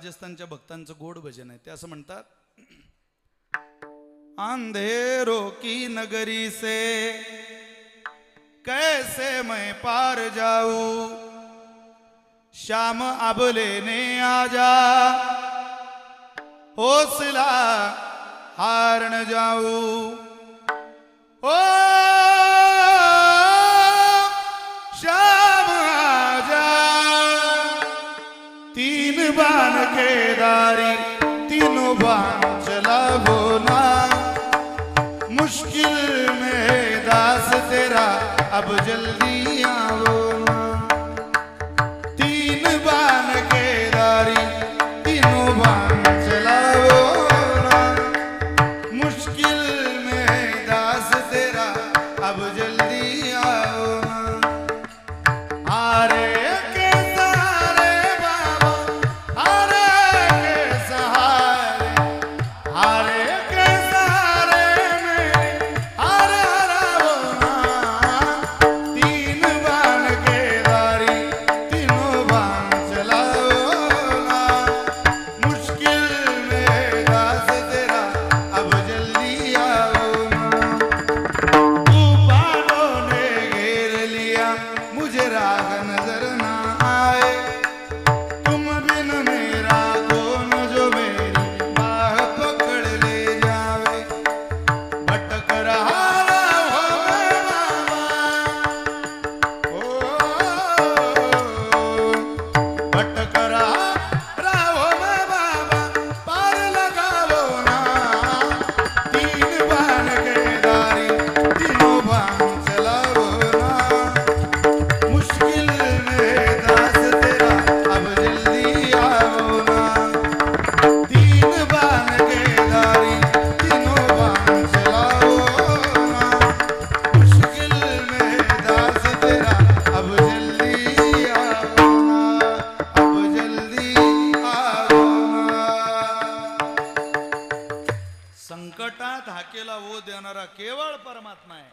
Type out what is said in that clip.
राजस्थानच्या भक्तांचं गोड भजन आहे. ते असं म्हणतात, अंधेरों की नगरी से कैसे मैं पार जाऊं, शाम अब लेने आजा, हौसला हार न जाऊं. ओ शाम आजा, तीन बान केदारी तीनों बान चलावो ना, मुश्किल में दास तेरा अब जल्दी आओ ना. तीन बान केदारी तीनों बान चलावो ना, मुश्किल में दास तेरा अब जल्दी आओ ना. आरे के सहारे बाबा, आरे के सहारे, आरे के सहारे मेरे आरे हराओ ना. तीन बान केदारी तीनों बान चलाओ ना, मुश्किल में दास तेरा अब जल्दी आओ ना. तूफानों ने घेर लिया मुझे राह नजर ना आए, तुम बिन मेरा कौन जो मेरी बाह पकड़ ले जावे. भटक रहा हूँ मैं बाबा, ओ भटक रहा हूँ मैं बाबा, पार लगाओ ना. तीन बान केदारी तीनों बान चलाओ ना, मुश्किल में दास तेरा अब जल्दी आओ ना. तीन बान केदारी तीनों बान चलाओ ना, मुश्किल में दास तेरा अब जल्दी आओ ना, अब जल्दी आओ ना. संकटात हाकेला वो देणारा केवळ परमात्मा आहे.